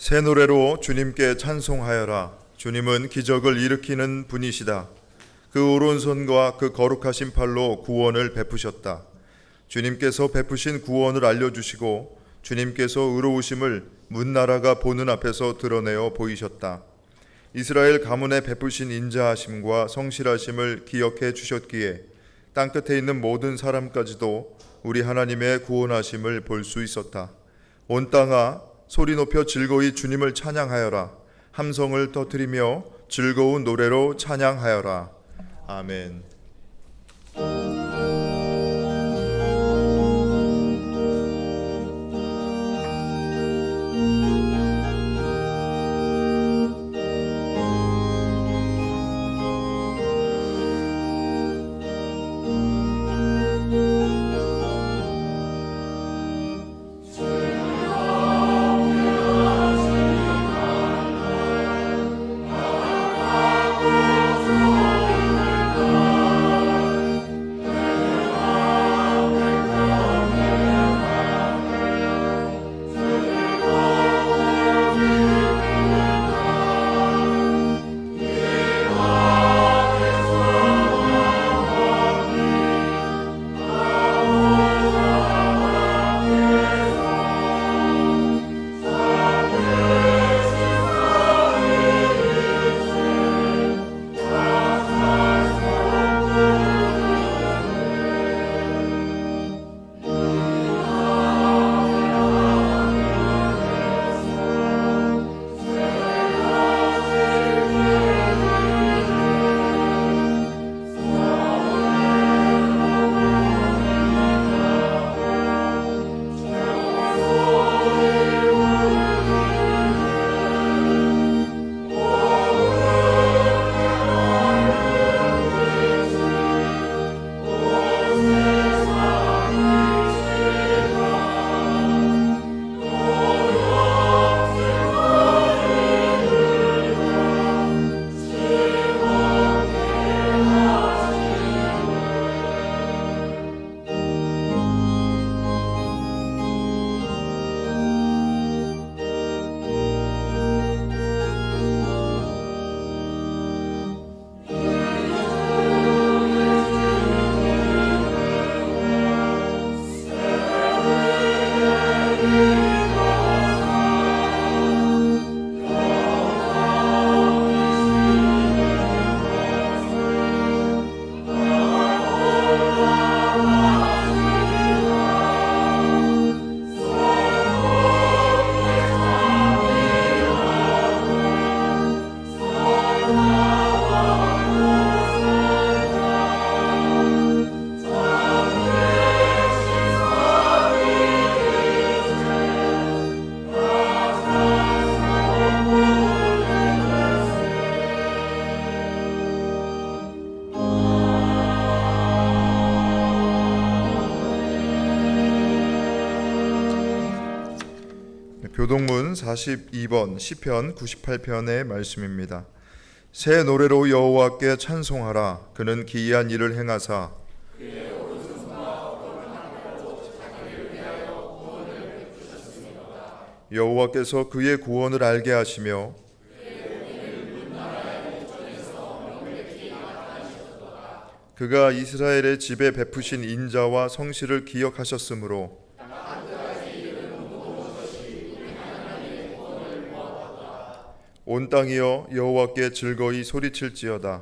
새 노래로 주님께 찬송하여라. 주님은 기적을 일으키는 분이시다. 그 오른손과 그 거룩하신 팔로 구원을 베푸셨다. 주님께서 베푸신 구원을 알려주시고 주님께서 의로우심을 문나라가 보는 앞에서 드러내어 보이셨다. 이스라엘 가문에 베푸신 인자하심과 성실하심을 기억해 주셨기에 땅끝에 있는 모든 사람까지도 우리 하나님의 구원하심을 볼 수 있었다. 온 땅아 소리 높여 즐거이 주님을 찬양하여라. 함성을 터뜨리며 즐거운 노래로 찬양하여라. 아멘. 교동문 42번 시편 98편의 말씀입니다. 새 노래로 여호와께 찬송하라. 그는 기이한 일을 행하사 여호와께서 그의 구원을 알게 하시며 그가 이스라엘의 집에 베푸신 인자와 성실을 기억하셨으므로 온 땅이여 여호와께 즐거이 소리칠지어다.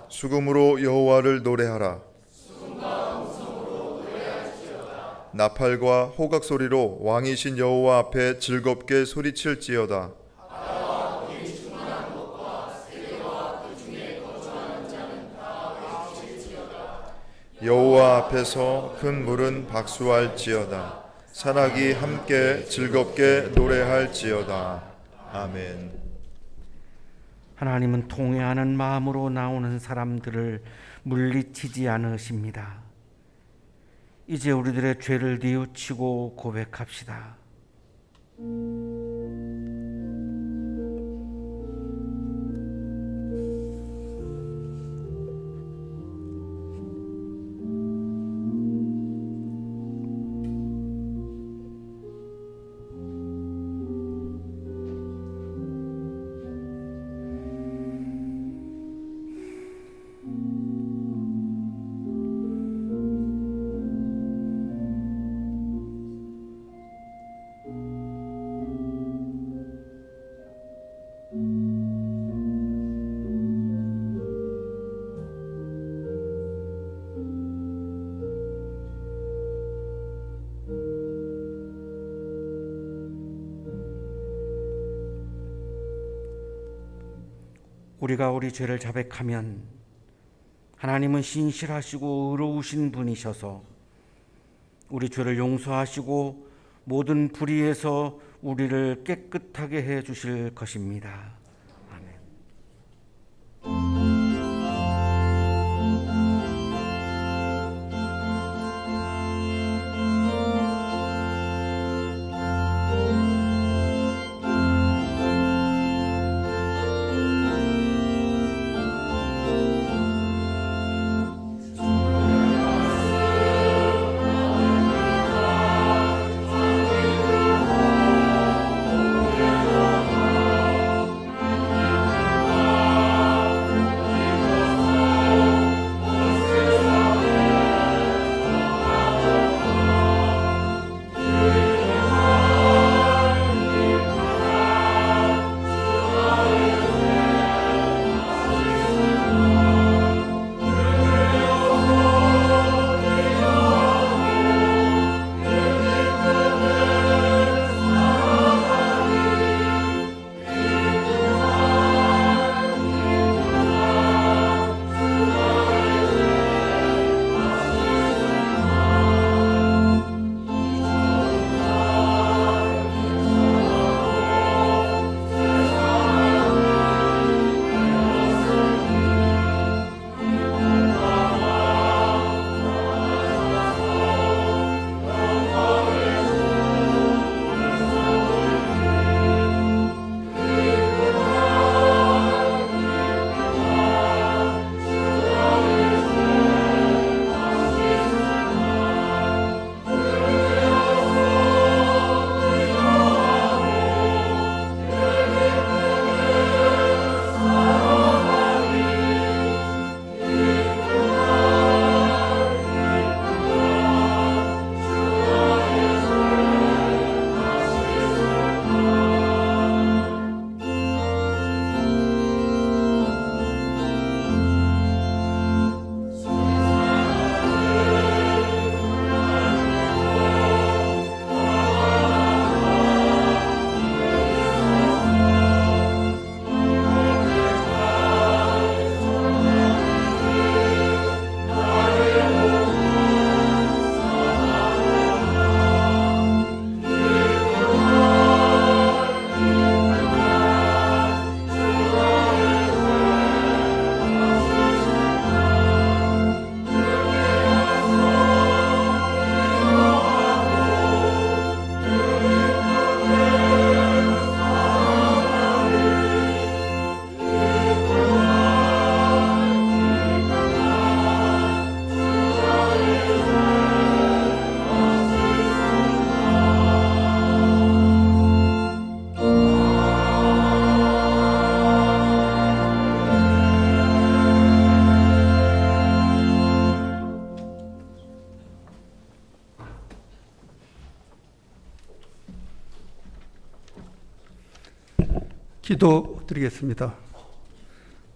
수금으로 여호와를 노래하라. 나팔과 호각 소리로 왕이신 여호와 앞에 즐겁게 소리칠지어다. 여호와 앞에서 큰 물은 박수할지어다. 산악이 함께 즐겁게 노래할지어다. 아멘. 하나님은 통회하는 마음으로 나오는 사람들을 물리치지 않으십니다. 이제 우리들의 죄를 뉘우치고 고백합시다. 우리가 우리 죄를 자백하면 하나님은 신실하시고 의로우신 분이셔서 우리 죄를 용서하시고 모든 불의에서 우리를 깨끗하게 해 주실 것입니다. 아멘. 기도드리겠습니다.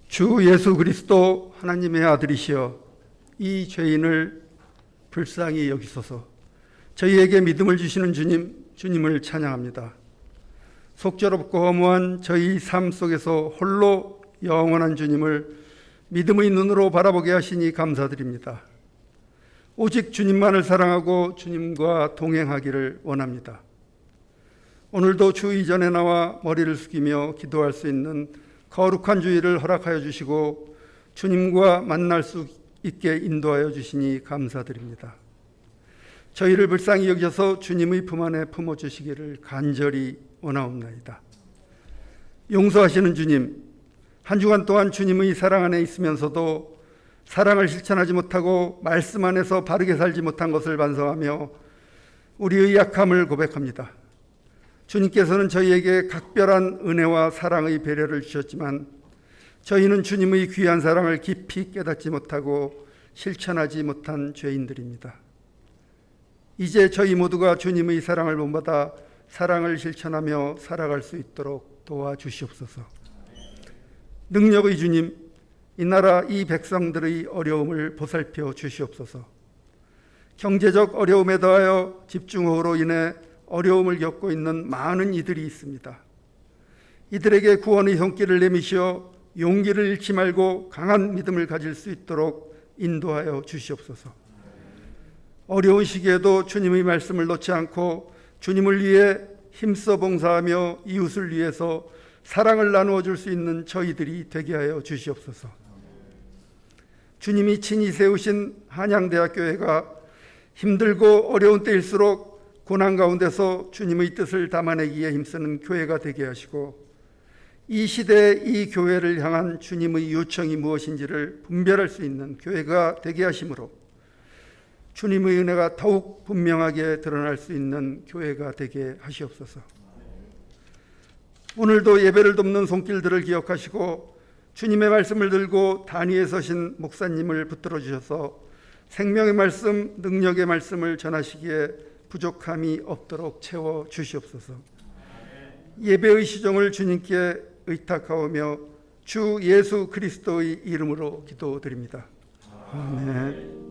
주 예수 그리스도 하나님의 아들이시여 이 죄인을 불쌍히 여기소서. 저희에게 믿음을 주시는 주님을 찬양합니다. 속죄롭고 허무한 저희 삶 속에서 홀로 영원한 주님을 믿음의 눈으로 바라보게 하시니 감사드립니다. 오직 주님만을 사랑하고 주님과 동행하기를 원합니다. 오늘도 주 이전에 나와 머리를 숙이며 기도할 수 있는 거룩한 주일을 허락하여 주시고 주님과 만날 수 있게 인도하여 주시니 감사드립니다. 저희를 불쌍히 여기셔서 주님의 품 안에 품어주시기를 간절히 원하옵나이다. 용서하시는 주님, 한 주간 동안 주님의 사랑 안에 있으면서도 사랑을 실천하지 못하고 말씀 안에서 바르게 살지 못한 것을 반성하며 우리의 약함을 고백합니다. 주님께서는 저희에게 각별한 은혜와 사랑의 배려를 주셨지만 저희는 주님의 귀한 사랑을 깊이 깨닫지 못하고 실천하지 못한 죄인들입니다. 이제 저희 모두가 주님의 사랑을 본받아 사랑을 실천하며 살아갈 수 있도록 도와주시옵소서. 능력의 주님, 이 나라 이 백성들의 어려움을 보살펴 주시옵소서. 경제적 어려움에 더하여 집중호우로 인해 어려움을 겪고 있는 많은 이들이 있습니다. 이들에게 구원의 손길을 내미시어 용기를 잃지 말고 강한 믿음을 가질 수 있도록 인도하여 주시옵소서. 어려운 시기에도 주님의 말씀을 놓지 않고 주님을 위해 힘써 봉사하며 이웃을 위해서 사랑을 나누어 줄 수 있는 저희들이 되게 하여 주시옵소서. 주님이 친히 세우신 한양대학교회가 힘들고 어려운 때일수록 고난 가운데서 주님의 뜻을 담아내기에 힘쓰는 교회가 되게 하시고, 이 시대의 이 교회를 향한 주님의 요청이 무엇인지를 분별할 수 있는 교회가 되게 하심으로 주님의 은혜가 더욱 분명하게 드러날 수 있는 교회가 되게 하시옵소서. 오늘도 예배를 돕는 손길들을 기억하시고 주님의 말씀을 들고 단위에 서신 목사님을 붙들어 주셔서 생명의 말씀, 능력의 말씀을 전하시기에 부족함이 없도록 채워 주시옵소서. 예배의 시종을 주님께 의탁하오며 주 예수 그리스도의 이름으로 기도드립니다. 아멘.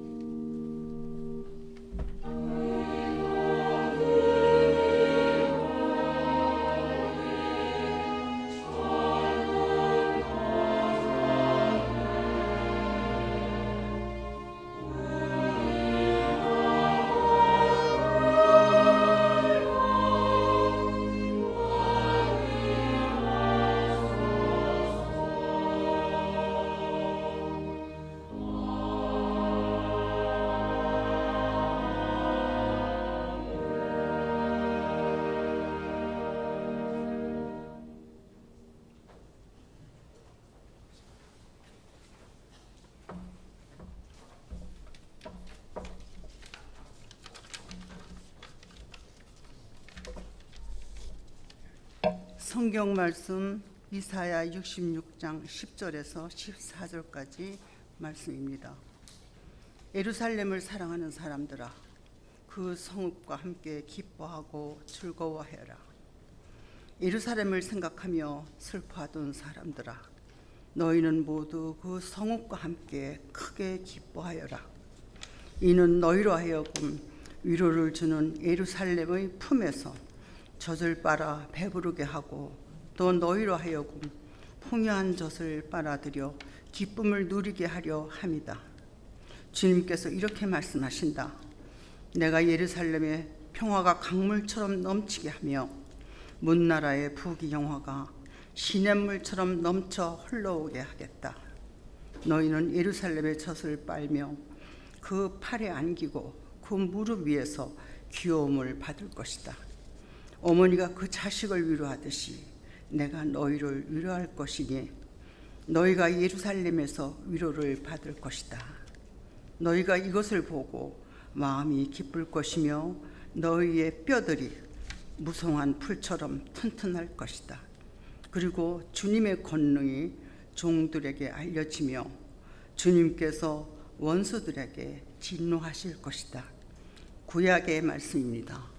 성경 말씀 이사야 66장 10절에서 14절까지 말씀입니다. 예루살렘을 사랑하는 사람들아, 그 성읍과 함께 기뻐하고 즐거워해라. 예루살렘을 생각하며 슬퍼하던 사람들아, 너희는 모두 그 성읍과 함께 크게 기뻐하여라. 이는 너희로 하여금 위로를 주는 예루살렘의 품에서 젖을 빨아 배부르게 하고, 또 너희로 하여금 풍요한 젖을 빨아들여 기쁨을 누리게 하려 함이다. 주님께서 이렇게 말씀하신다. 내가 예루살렘에 평화가 강물처럼 넘치게 하며 문나라의 부귀영화가 시냇물처럼 넘쳐 흘러오게 하겠다. 너희는 예루살렘의 젖을 빨며 그 팔에 안기고 그 무릎 위에서 귀여움을 받을 것이다. 어머니가 그 자식을 위로하듯이 내가 너희를 위로할 것이니 너희가 예루살렘에서 위로를 받을 것이다. 너희가 이것을 보고 마음이 기쁠 것이며 너희의 뼈들이 무성한 풀처럼 튼튼할 것이다. 그리고 주님의 권능이 종들에게 알려지며 주님께서 원수들에게 진노하실 것이다. 구약의 말씀입니다.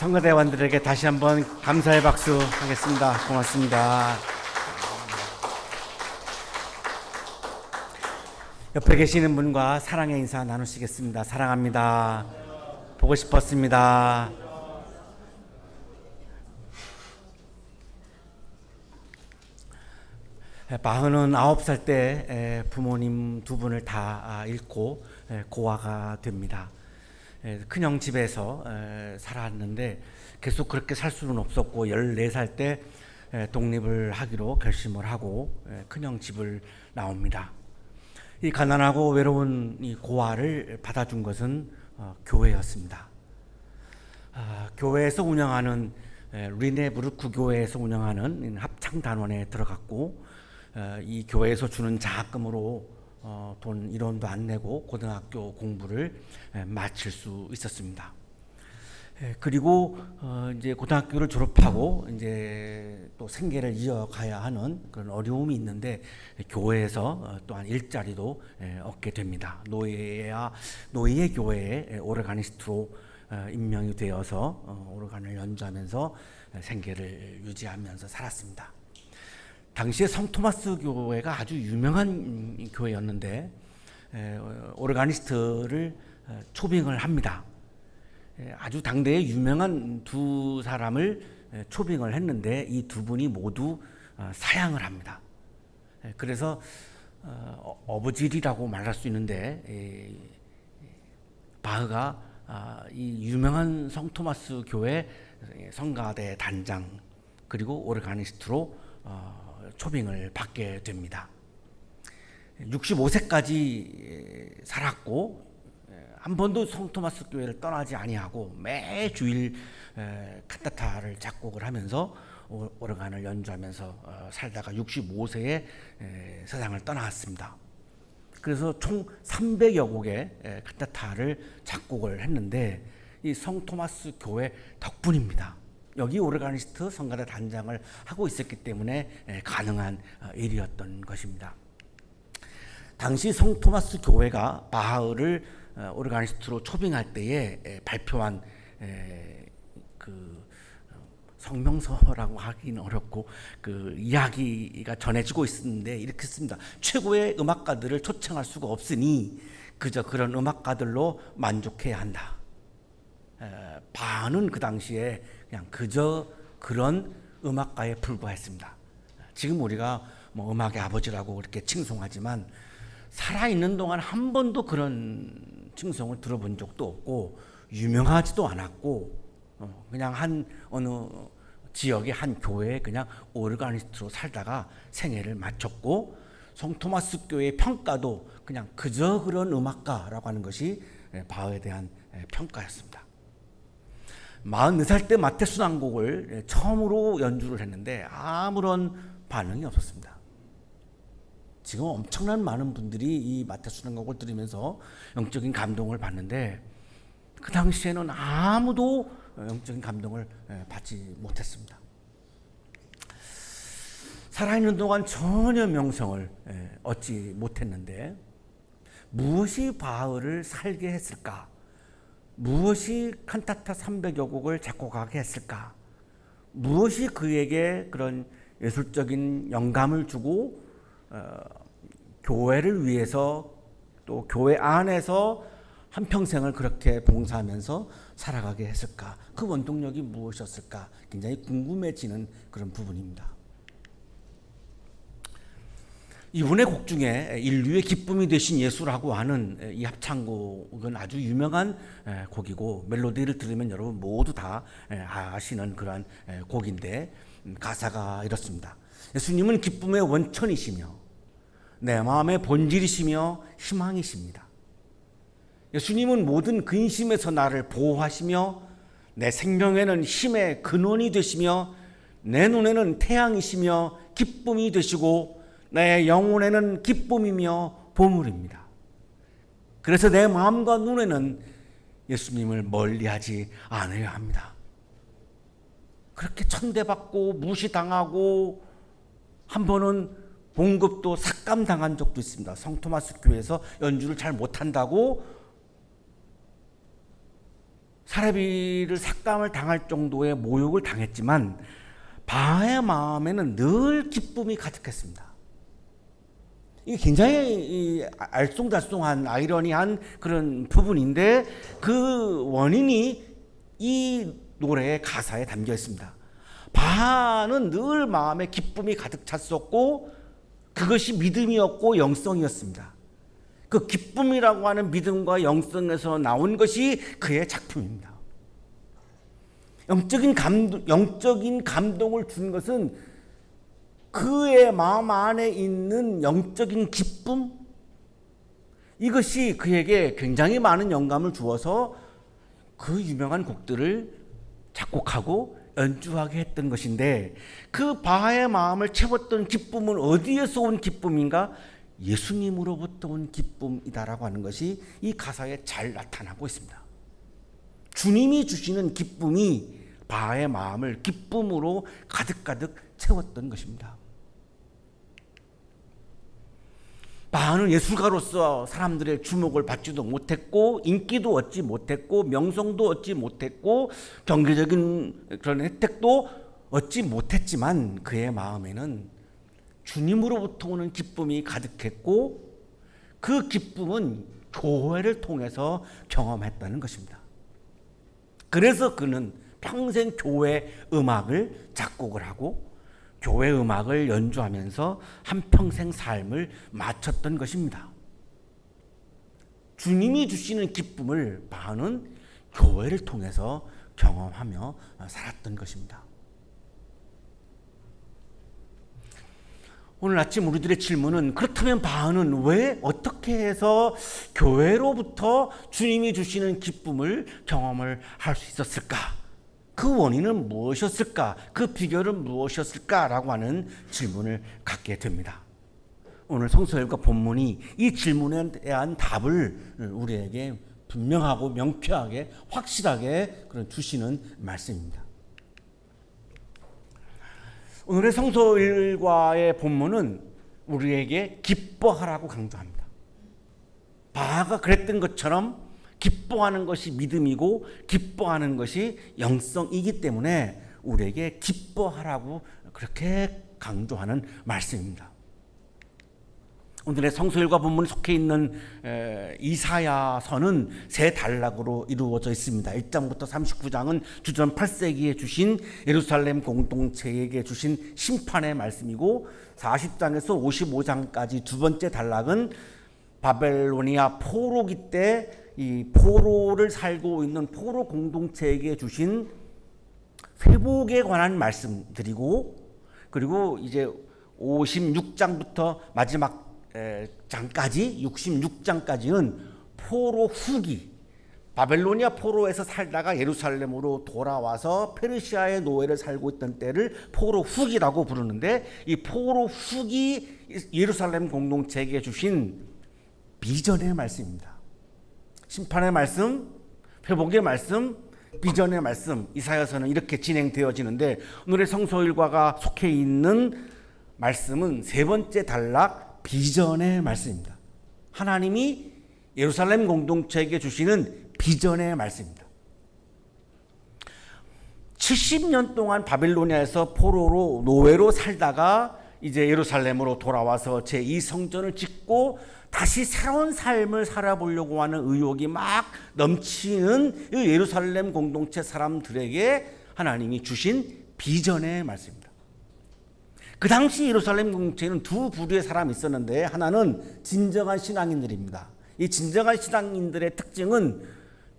성가대원들에게 다시 한번 감사의 박수 하겠습니다. 고맙습니다. 옆에 계시는 분과 사랑의 인사 나누시겠습니다. 사랑합니다. 보고 싶었습니다. 바흐는 9살 때 부모님 두 분을 다 잃고 고아가 됩니다. 큰형 집에서 살았는데 계속 그렇게 살 수는 없었고 14살 때 독립을 하기로 결심을 하고 큰형 집을 나옵니다. 이 가난하고 외로운 이 고아를 받아준 것은 교회였습니다. 교회에서 운영하는 리네부르크 교회에서 운영하는 합창단원에 들어갔고 이 교회에서 주는 장학금으로 돈 1원도 안 내고 고등학교 공부를 마칠 수 있었습니다. 그리고 이제 고등학교를 졸업하고 이제 또 생계를 이어가야 하는 그런 어려움이 있는데 교회에서 또한 일자리도 얻게 됩니다. 노예 교회의 오르가니스트로 임명이 되어서 오르간을 연주하면서 생계를 유지하면서 살았습니다. 당시에 성토마스 교회가 아주 유명한 교회였는데 오르가니스트를 초빙을 합니다. 아주 당대에 유명한 두 사람을 초빙을 했는데 이 두 분이 모두 사양을 합니다. 그래서 어부질이라고 말할 수 있는데 바흐가 이 유명한 성토마스 교회 성가대 단장 그리고 오르가니스트로 초빙을 받게 됩니다. 65세까지 살았고 한 번도 성토마스 교회를 떠나지 아니하고 매주일 칸타타를 작곡을 하면서 오르간을 연주하면서 살다가 65세에 세상을 떠나왔습니다. 그래서 총 300여 곡의 칸타타를 작곡을 했는데 이 성토마스 교회 덕분입니다. 여기 오르가니스트 성가대 단장을 하고 있었기 때문에 가능한 일이었던 것입니다. 당시 성토마스 교회가 바흐를 오르가니스트로 초빙할 때에 발표한 그 성명서라고 하기는 어렵고 그 이야기가 전해지고 있는데 이렇게 씁니다. 최고의 음악가들을 초청할 수가 없으니 그저 그런 음악가들로 만족해야 한다. 바흐는 그 당시에 그냥 그저 그런 음악가에 불과했습니다. 지금 우리가 뭐 음악의 아버지라고 그렇게 칭송하지만 살아있는 동안 한 번도 그런 칭송을 들어본 적도 없고 유명하지도 않았고 그냥 한 어느 지역의 한 교회에 그냥 오르가니스트로 살다가 생애를 마쳤고 성토마스 교회의 평가도 그냥 그저 그런 음악가라고 하는 것이 바흐에 대한 평가였습니다. 44살 때 마테순환곡을 처음으로 연주를 했는데 아무런 반응이 없었습니다. 지금 엄청난 많은 분들이 이 마테순환곡을 들으면서 영적인 감동을 받는데 그 당시에는 아무도 영적인 감동을 받지 못했습니다. 살아있는 동안 전혀 명성을 얻지 못했는데 무엇이 바흐를 살게 했을까? 무엇이 칸타타 300여 곡을 작곡하게 했을까? 무엇이 그에게 그런 예술적인 영감을 주고 교회를 위해서 또 교회 안에서 한평생을 그렇게 봉사하면서 살아가게 했을까? 그 원동력이 무엇이었을까? 굉장히 궁금해지는 그런 부분입니다. 이분의 곡 중에 인류의 기쁨이 되신 예수라고 하는 이 합창곡은 아주 유명한 곡이고 멜로디를 들으면 여러분 모두 다 아시는 그런 곡인데 가사가 이렇습니다. 예수님은 기쁨의 원천이시며 내 마음의 본질이시며 희망이십니다. 예수님은 모든 근심에서 나를 보호하시며 내 생명에는 힘의 근원이 되시며 내 눈에는 태양이시며 기쁨이 되시고 내 영혼에는 기쁨이며 보물입니다. 그래서 내 마음과 눈에는 예수님을 멀리하지 않아야 합니다. 그렇게 천대받고 무시당하고 한 번은 봉급도 삭감당한 적도 있습니다. 성토마스 교회에서 연주를 잘 못한다고 사례비를 삭감을 당할 정도의 모욕을 당했지만 바하의 마음에는 늘 기쁨이 가득했습니다. 이게 굉장히 알쏭달쏭한 아이러니한 그런 부분인데 그 원인이 이 노래의 가사에 담겨 있습니다. 바하는 늘 마음에 기쁨이 가득 찼었고 그것이 믿음이었고 영성이었습니다. 그 기쁨이라고 하는 믿음과 영성에서 나온 것이 그의 작품입니다. 영적인 감동을 준 것은 그의 마음 안에 있는 영적인 기쁨, 이것이 그에게 굉장히 많은 영감을 주어서 그 유명한 곡들을 작곡하고 연주하게 했던 것인데, 그 바하의 마음을 채웠던 기쁨은 어디에서 온 기쁨인가? 예수님으로부터 온 기쁨이다라고 하는 것이 이 가사에 잘 나타나고 있습니다. 주님이 주시는 기쁨이 바하의 마음을 기쁨으로 가득가득 채웠던 것입니다. 바하는 예술가로서 사람들의 주목을 받지도 못했고 인기도 얻지 못했고 명성도 얻지 못했고 경제적인 그런 혜택도 얻지 못했지만 그의 마음에는 주님으로부터 오는 기쁨이 가득했고 그 기쁨은 교회를 통해서 경험했다는 것입니다. 그래서 그는 평생 교회 음악을 작곡을 하고 교회 음악을 연주하면서 한평생 삶을 마쳤던 것입니다. 주님이 주시는 기쁨을 바하는 교회를 통해서 경험하며 살았던 것입니다. 오늘 아침 우리들의 질문은, 그렇다면 바하는 왜 어떻게 해서 교회로부터 주님이 주시는 기쁨을 경험을 할 수 있었을까? 그 원인은 무엇이었을까? 그 비결은 무엇이었을까라고 하는 질문을 갖게 됩니다. 오늘 성서일과 본문이 이 질문에 대한 답을 우리에게 분명하고 명쾌하게 확실하게 주시는 말씀입니다. 오늘의 성서일과의 본문은 우리에게 기뻐하라고 강조합니다. 바하가 그랬던 것처럼 기뻐하는 것이 믿음이고 기뻐하는 것이 영성이기 때문에 우리에게 기뻐하라고 그렇게 강조하는 말씀입니다. 오늘의 성서일과 본문에 속해 있는 이사야서는 세 단락으로 이루어져 있습니다. 1장부터 39장은 주전 8세기에 주신 예루살렘 공동체에게 주신 심판의 말씀이고, 40장에서 55장까지 두 번째 단락은 바벨로니아 포로기 때 이 포로를 살고 있는 포로 공동체에게 주신 회복에 관한 말씀드리고, 그리고 이제 56장부터 마지막 장까지 66장까지는 포로 후기, 바벨로니아 포로에서 살다가 예루살렘으로 돌아와서 페르시아의 노예를 살고 있던 때를 포로 후기라고 부르는데, 이 포로 후기 예루살렘 공동체에게 주신 비전의 말씀입니다. 심판의 말씀, 회복의 말씀, 비전의 말씀, 이사야서는 이렇게 진행되어지는데, 오늘의 성서일과가 속해 있는 말씀은 세 번째 단락 비전의 말씀입니다. 하나님이 예루살렘 공동체에게 주시는 비전의 말씀입니다. 70년 동안 바빌로니아에서 포로로 노예로 살다가 이제 예루살렘으로 돌아와서 제2성전을 짓고 다시 새로운 삶을 살아보려고 하는 의욕이 막 넘치는 예루살렘 공동체 사람들에게 하나님이 주신 비전의 말씀입니다. 그 당시 예루살렘 공동체에는 두 부류의 사람이 있었는데, 하나는 진정한 신앙인들입니다. 이 진정한 신앙인들의 특징은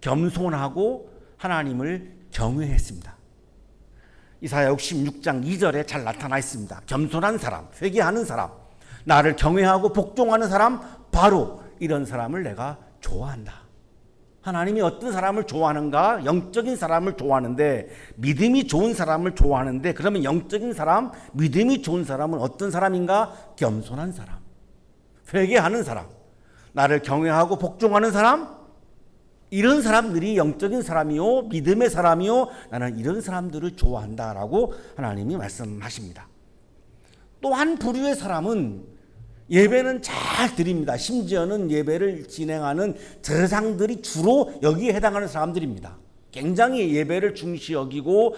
겸손하고 하나님을 경외했습니다. 이사야 66장 2절에 잘 나타나 있습니다. 겸손한 사람, 회개하는 사람, 나를 경외하고 복종하는 사람, 바로 이런 사람을 내가 좋아한다. 하나님이 어떤 사람을 좋아하는가? 영적인 사람을 좋아하는데, 믿음이 좋은 사람을 좋아하는데, 그러면 영적인 사람, 믿음이 좋은 사람은 어떤 사람인가? 겸손한 사람, 회개하는 사람, 나를 경외하고 복종하는 사람, 이런 사람들이 영적인 사람이요, 믿음의 사람이요, 나는 이런 사람들을 좋아한다라고 하나님이 말씀하십니다. 또 한 부류의 사람은 예배는 잘 드립니다. 심지어는 예배를 진행하는 제사장들이 주로 여기에 해당하는 사람들입니다. 굉장히 예배를 중시 여기고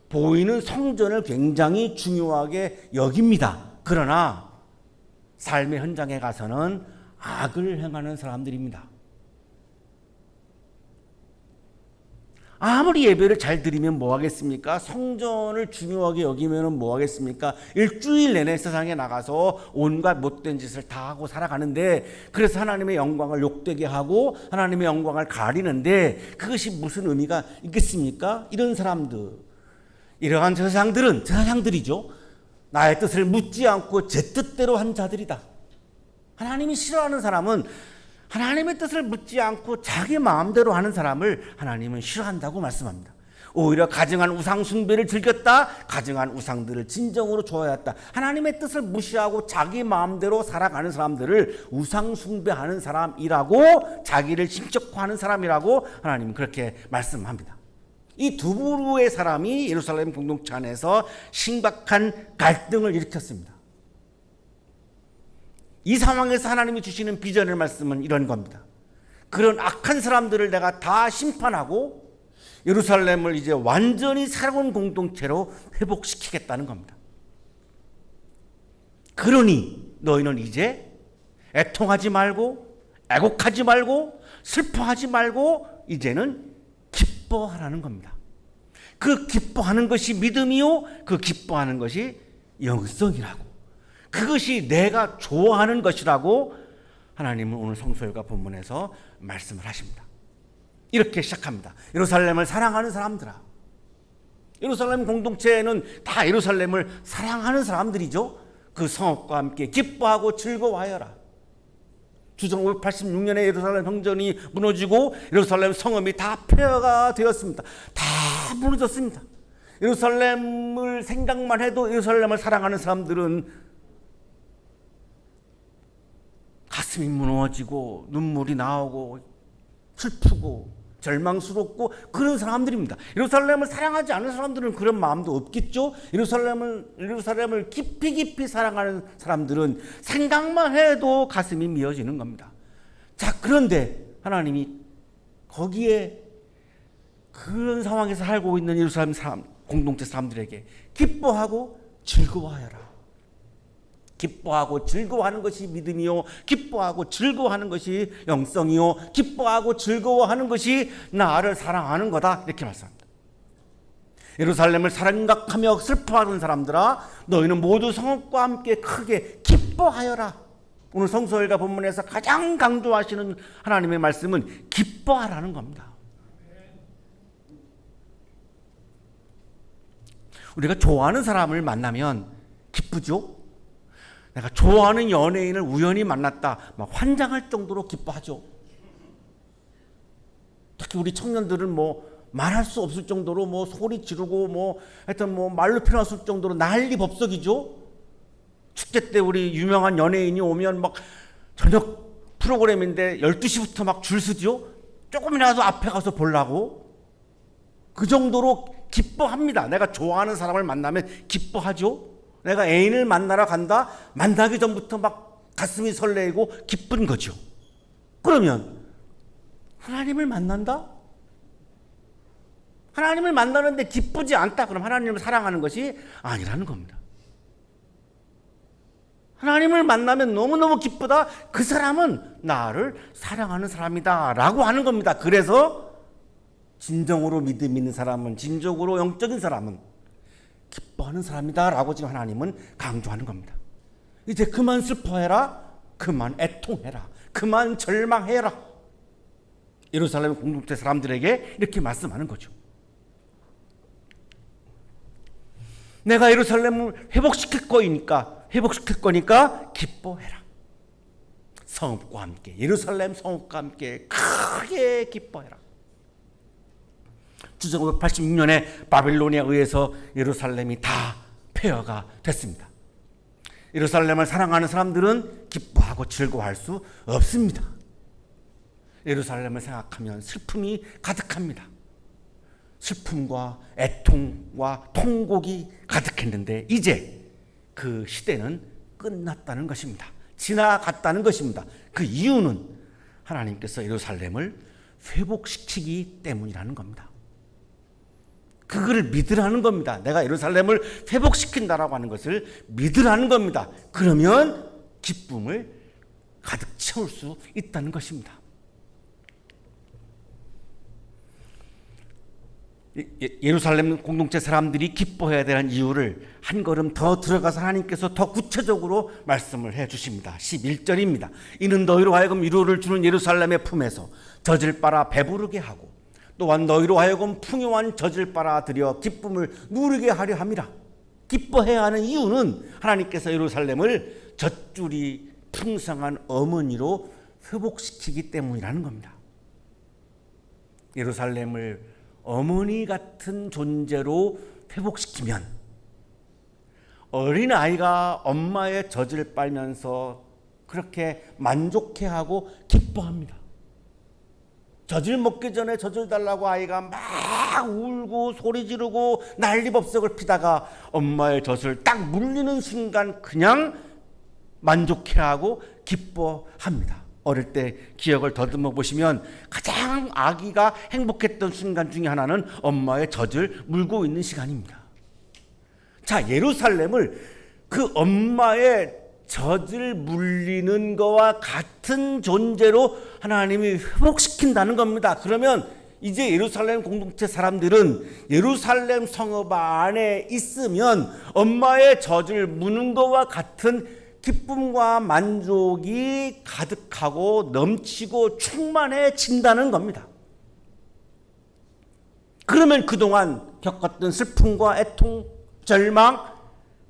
보이는 성전을 굉장히 중요하게 여깁니다. 그러나 삶의 현장에 가서는 악을 행하는 사람들입니다. 아무리 예배를 잘 드리면 뭐 하겠습니까? 성전을 중요하게 여기면 뭐 하겠습니까? 일주일 내내 세상에 나가서 온갖 못된 짓을 다 하고 살아가는데, 그래서 하나님의 영광을 욕되게 하고 하나님의 영광을 가리는데 그것이 무슨 의미가 있겠습니까? 이런 사람들, 이러한 제사장들이죠. 나의 뜻을 묻지 않고 제 뜻대로 한 자들이다. 하나님이 싫어하는 사람은 하나님의 뜻을 묻지 않고 자기 마음대로 하는 사람을 하나님은 싫어한다고 말씀합니다. 오히려 가증한 우상 숭배를 즐겼다. 가증한 우상들을 진정으로 좋아했다. 하나님의 뜻을 무시하고 자기 마음대로 살아가는 사람들을 우상 숭배하는 사람이라고, 자기를 신격화하는 사람이라고 하나님은 그렇게 말씀합니다. 이 두 부류의 사람이 예루살렘 공동체 안에서 심각한 갈등을 일으켰습니다. 이 상황에서 하나님이 주시는 비전의 말씀은 이런 겁니다. 그런 악한 사람들을 내가 다 심판하고 예루살렘을 이제 완전히 새로운 공동체로 회복시키겠다는 겁니다. 그러니 너희는 이제 애통하지 말고 애곡하지 말고 슬퍼하지 말고 이제는 기뻐하라는 겁니다. 그 기뻐하는 것이 믿음이요, 그 기뻐하는 것이 영성이라고, 그것이 내가 좋아하는 것이라고 하나님은 오늘 성서일과 본문에서 말씀을 하십니다. 이렇게 시작합니다. 예루살렘을 사랑하는 사람들아. 예루살렘 공동체에는 다 예루살렘을 사랑하는 사람들이죠. 그 성읍과 함께 기뻐하고 즐거워하여라. 주전 586년에 예루살렘 성전이 무너지고 예루살렘 성읍이 다 폐허가 되었습니다. 다 무너졌습니다. 예루살렘을 생각만 해도 예루살렘을 사랑하는 사람들은 가슴이 무너지고 눈물이 나오고 슬프고 절망스럽고 그런 사람들입니다. 예루살렘을 사랑하지 않는 사람들은 그런 마음도 없겠죠. 예루살렘을 깊이 사랑하는 사람들은 생각만 해도 가슴이 미어지는 겁니다. 자, 그런데 하나님이 거기에 그런 상황에서 살고 있는 예루살렘 공동체 사람들에게 기뻐하고 즐거워하여라. 기뻐하고 즐거워하는 것이 믿음이요, 기뻐하고 즐거워하는 것이 영성이요, 기뻐하고 즐거워하는 것이 나를 사랑하는 거다, 이렇게 말씀합니다. 예루살렘을 생각하며 슬퍼하는 사람들아, 너희는 모두 성읍과 함께 크게 기뻐하여라. 오늘 성서일과 본문에서 가장 강조하시는 하나님의 말씀은 기뻐하라는 겁니다. 우리가 좋아하는 사람을 만나면 기쁘죠? 내가 좋아하는 연예인을 우연히 만났다, 막 환장할 정도로 기뻐하죠. 특히 우리 청년들은 뭐 말할 수 없을 정도로 뭐 소리 지르고 뭐 하여튼 뭐 말로 표현할 수 없을 정도로 난리 법석이죠. 축제 때 우리 유명한 연예인이 오면 막 저녁 프로그램인데 12시부터 막 줄 서죠. 조금이라도 앞에 가서 보려고. 그 정도로 기뻐합니다. 내가 좋아하는 사람을 만나면 기뻐하죠. 내가 애인을 만나러 간다, 만나기 전부터 막 가슴이 설레고 기쁜 거죠. 그러면 하나님을 만난다? 하나님을 만나는데 기쁘지 않다? 그럼 하나님을 사랑하는 것이 아니라는 겁니다. 하나님을 만나면 너무너무 기쁘다? 그 사람은 나를 사랑하는 사람이다 라고 하는 겁니다. 그래서 진정으로 믿음 있는 사람은, 진정으로 영적인 사람은 기뻐하는 사람이다 라고 지금 하나님은 강조하는 겁니다. 이제 그만 슬퍼해라, 그만 애통해라, 그만 절망해라. 예루살렘 공동체 사람들에게 이렇게 말씀하는 거죠. 내가 예루살렘을 회복시킬 거니까 기뻐해라. 성읍과 함께, 예루살렘 성읍과 함께 크게 기뻐해라. 주전 586년에 바빌론에 의해서 예루살렘이 다 폐허가 됐습니다. 예루살렘을 사랑하는 사람들은 기뻐하고 즐거워할 수 없습니다. 예루살렘을 생각하면 슬픔이 가득합니다. 슬픔과 애통과 통곡이 가득했는데 이제 그 시대는 끝났다는 것입니다. 지나갔다는 것입니다. 그 이유는 하나님께서 예루살렘을 회복시키기 때문이라는 겁니다. 그거를 믿으라는 겁니다. 내가 예루살렘을 회복시킨다라고 하는 것을 믿으라는 겁니다. 그러면 기쁨을 가득 채울 수 있다는 것입니다. 예루살렘 공동체 사람들이 기뻐해야 되는 이유를 한 걸음 더 들어가서 하나님께서 더 구체적으로 말씀을 해 주십니다. 11절입니다. 이는 너희로 하여금 위로를 주는 예루살렘의 품에서 젖을 빨아 배부르게 하고 또한 너희로 하여금 풍요한 젖을 빨아 들여 기쁨을 누리게 하려 함이라. 기뻐해야 하는 이유는 하나님께서 예루살렘을 젖줄이 풍성한 어머니로 회복시키기 때문이라는 겁니다. 예루살렘을 어머니 같은 존재로 회복시키면 어린아이가 엄마의 젖을 빨면서 그렇게 만족해하고 기뻐합니다. 젖을 먹기 전에 젖을 달라고 아이가 막 울고 소리 지르고 난리법석을 피다가 엄마의 젖을 딱 물리는 순간 그냥 만족해하고 기뻐합니다. 어릴 때 기억을 더듬어 보시면 가장 아기가 행복했던 순간 중에 하나는 엄마의 젖을 물고 있는 시간입니다. 자, 예루살렘을 그 엄마의 젖을 물리는 거와 같은 존재로 하나님이 회복시킨다는 겁니다. 그러면 이제 예루살렘 공동체 사람들은 예루살렘 성읍 안에 있으면 엄마의 젖을 무는 것과 같은 기쁨과 만족이 가득하고 넘치고 충만해진다는 겁니다. 그러면 그동안 겪었던 슬픔과 애통, 절망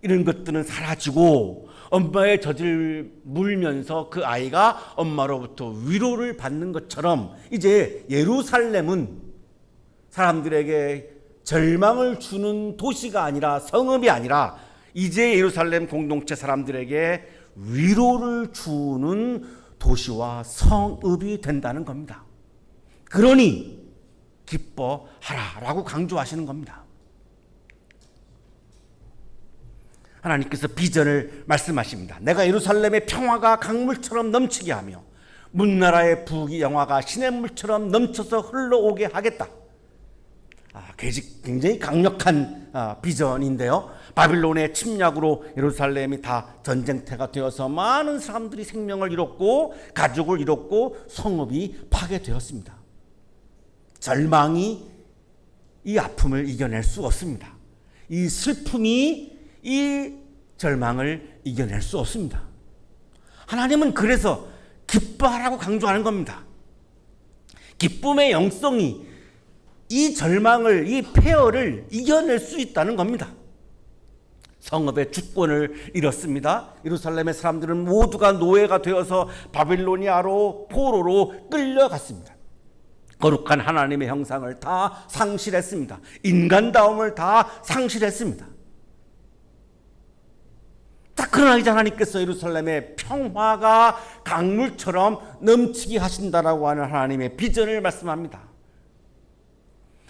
이런 것들은 사라지고 엄마의 젖을 물면서 그 아이가 엄마로부터 위로를 받는 것처럼 이제 예루살렘은 사람들에게 절망을 주는 도시가 아니라 성읍이 아니라 이제 예루살렘 공동체 사람들에게 위로를 주는 도시와 성읍이 된다는 겁니다. 그러니 기뻐하라라고 강조하시는 겁니다. 하나님께서 비전을 말씀하십니다. 내가 예루살렘의 평화가 강물처럼 넘치게 하며 문나라의 부귀영화가 시냇물처럼 넘쳐서 흘러오게 하겠다. 굉장히 강력한 비전인데요. 바빌론의 침략으로 예루살렘이 다 전쟁터가 되어서 많은 사람들이 생명을 잃었고 가족을 잃었고 성읍이 파괴되었습니다. 절망이 이 아픔을 이겨낼 수 없습니다. 이 슬픔이 이 절망을 이겨낼 수 없습니다. 하나님은 그래서 기뻐하라고 강조하는 겁니다. 기쁨의 영성이 이 절망을, 이 폐허를 이겨낼 수 있다는 겁니다. 성읍의 주권을 잃었습니다. 예루살렘의 사람들은 모두가 노예가 되어서 바빌로니아로 포로로 끌려갔습니다. 거룩한 하나님의 형상을 다 상실했습니다. 인간다움을 다 상실했습니다. 자, 그러나 이제 하나님께서 예루살렘의 평화가 강물처럼 넘치게 하신다라고 하는 하나님의 비전을 말씀합니다.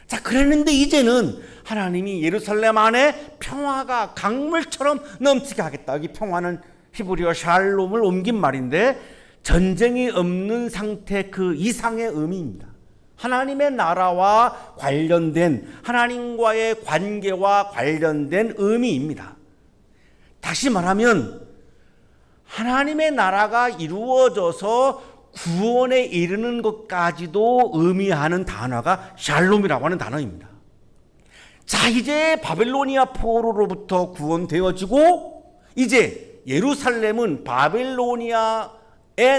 자, 그랬는데 이제는 하나님이 예루살렘 안에 평화가 강물처럼 넘치게 하겠다. 여기 평화는 히브리어 샬롬을 옮긴 말인데 전쟁이 없는 상태 그 이상의 의미입니다. 하나님의 나라와 관련된 하나님과의 관계와 관련된 의미입니다. 다시 말하면 하나님의 나라가 이루어져서 구원에 이르는 것까지도 의미하는 단어가 샬롬이라고 하는 단어입니다. 자, 이제 바빌로니아 포로로부터 구원되어지고 이제 예루살렘은 바빌로니아의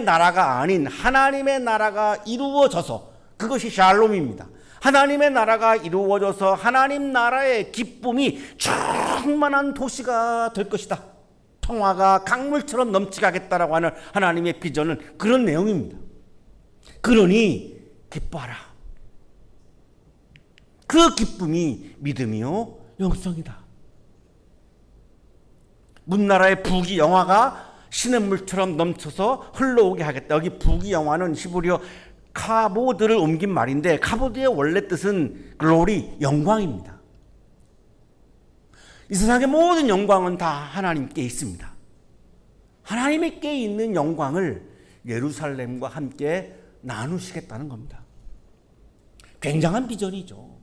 나라가 아닌 하나님의 나라가 이루어져서 그것이 샬롬입니다. 하나님의 나라가 이루어져서 하나님 나라의 기쁨이 충만한 도시가 될 것이다. 평화가 강물처럼 넘치게 하겠다라고 하는 하나님의 비전은 그런 내용입니다. 그러니 기뻐하라. 그 기쁨이 믿음이요 영성이다. 문나라의 부귀영화가 시냇물처럼 넘쳐서 흘러오게 하겠다. 여기 부귀영화는 히브리어 카보드를 옮긴 말인데 카보드의 원래 뜻은 글로리, 영광입니다. 이 세상의 모든 영광은 다 하나님께 있습니다. 하나님께 있는 영광을 예루살렘과 함께 나누시겠다는 겁니다. 굉장한 비전이죠.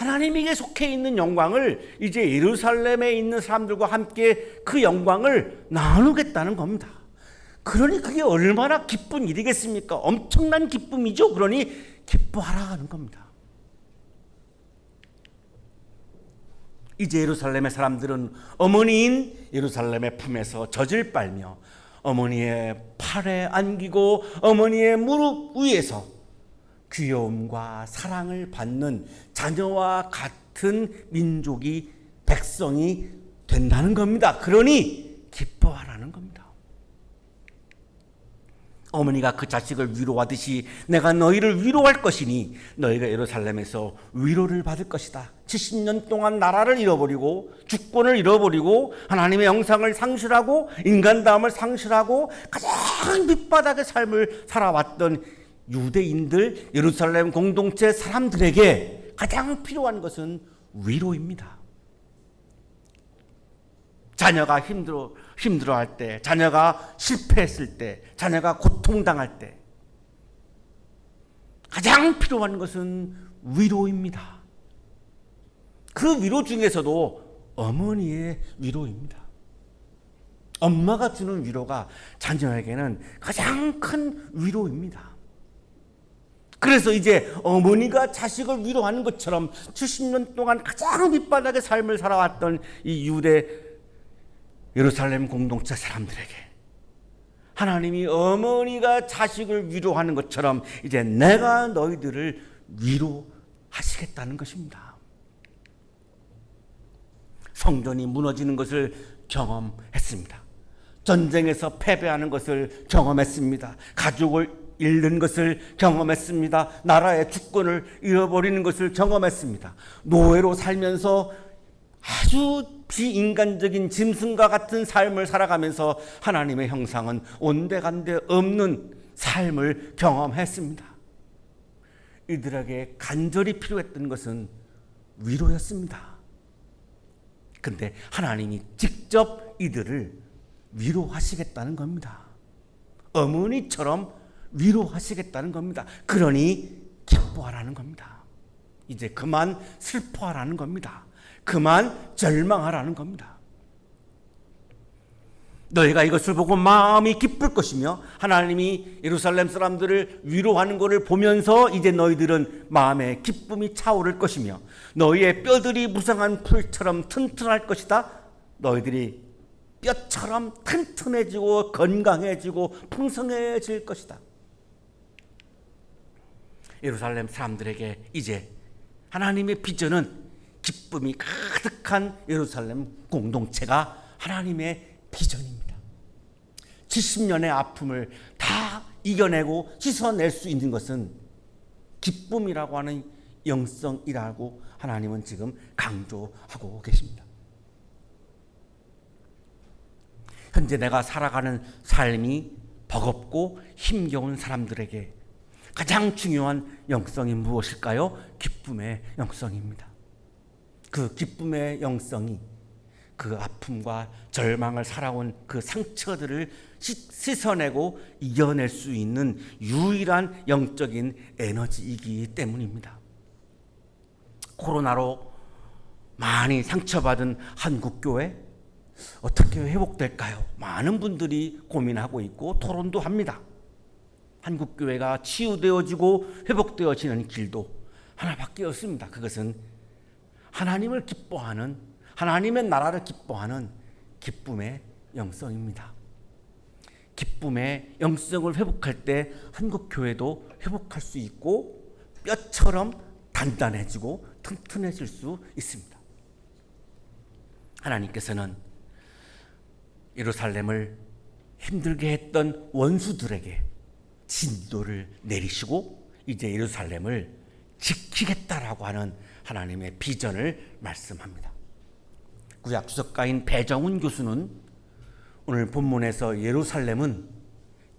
하나님에게 속해 있는 영광을 이제 예루살렘에 있는 사람들과 함께 그 영광을 나누겠다는 겁니다. 그러니 그게 얼마나 기쁜 일이겠습니까? 엄청난 기쁨이죠. 그러니 기뻐하라 하는 겁니다. 이제 예루살렘의 사람들은 어머니인 예루살렘의 품에서 젖을 빨며 어머니의 팔에 안기고 어머니의 무릎 위에서 귀여움과 사랑을 받는 자녀와 같은 민족이 백성이 된다는 겁니다. 그러니 기뻐하라는 겁니다. 어머니가 그 자식을 위로하듯이 내가 너희를 위로할 것이니 너희가 예루살렘에서 위로를 받을 것이다. 70년 동안 나라를 잃어버리고 주권을 잃어버리고 하나님의 영상을 상실하고 인간다움을 상실하고 가장 밑바닥의 삶을 살아왔던 유대인들, 예루살렘 공동체 사람들에게 가장 필요한 것은 위로입니다. 자녀가 힘들어할 때, 자녀가 실패했을 때, 자녀가 고통당할 때 가장 필요한 것은 위로입니다. 그 위로 중에서도 어머니의 위로입니다. 엄마가 주는 위로가 자녀에게는 가장 큰 위로입니다. 그래서 이제 어머니가 자식을 위로하는 것처럼 70년 동안 가장 밑바닥의 삶을 살아왔던 이 유대 예루살렘 공동체 사람들에게 하나님이 어머니가 자식을 위로하는 것처럼 이제 내가 너희들을 위로하시겠다는 것입니다. 성전이 무너지는 것을 경험했습니다. 전쟁에서 패배하는 것을 경험했습니다. 가족을 잃는 것을 경험했습니다. 나라의 주권을 잃어버리는 것을 경험했습니다. 노예로 살면서 아주 비인간적인 짐승과 같은 삶을 살아가면서 하나님의 형상은 온데간데 없는 삶을 경험했습니다. 이들에게 간절히 필요했던 것은 위로였습니다. 근데 하나님이 직접 이들을 위로하시겠다는 겁니다. 어머니처럼 위로하시겠다는 겁니다. 그러니 기뻐하라는 겁니다. 이제 그만 슬퍼하라는 겁니다. 그만 절망하라는 겁니다. 너희가 이것을 보고 마음이 기쁠 것이며 하나님이 예루살렘 사람들을 위로하는 것을 보면서 이제 너희들은 마음에 기쁨이 차오를 것이며 너희의 뼈들이 무성한 풀처럼 튼튼할 것이다. 너희들이 뼈처럼 튼튼해지고 건강해지고 풍성해질 것이다. 예루살렘 사람들에게 이제 하나님의 비전은 기쁨이 가득한 예루살렘 공동체가 하나님의 비전입니다. 70년의 아픔을 다 이겨내고 씻어낼 수 있는 것은 기쁨이라고 하는 영성이라고 하나님은 지금 강조하고 계십니다. 현재 내가 살아가는 삶이 버겁고 힘겨운 사람들에게 가장 중요한 영성이 무엇일까요? 기쁨의 영성입니다. 그 기쁨의 영성이 그 아픔과 절망을 살아온 그 상처들을 씻어내고 이겨낼 수 있는 유일한 영적인 에너지이기 때문입니다. 코로나로 많이 상처받은 한국교회 어떻게 회복될까요? 많은 분들이 고민하고 있고 토론도 합니다. 한국교회가 치유되어지고 회복되어지는 길도 하나밖에 없습니다. 그것은 하나님을 기뻐하는, 하나님의 나라를 기뻐하는 기쁨의 영성입니다. 기쁨의 영성을 회복할 때 한국교회도 회복할 수 있고 뼈처럼 단단해지고 튼튼해질 수 있습니다. 하나님께서는 예루살렘을 힘들게 했던 원수들에게 진도를 내리시고 이제 예루살렘을 지키겠다라고 하는 하나님의 비전을 말씀합니다. 구약 주석가인 배정훈 교수는 오늘 본문에서 예루살렘은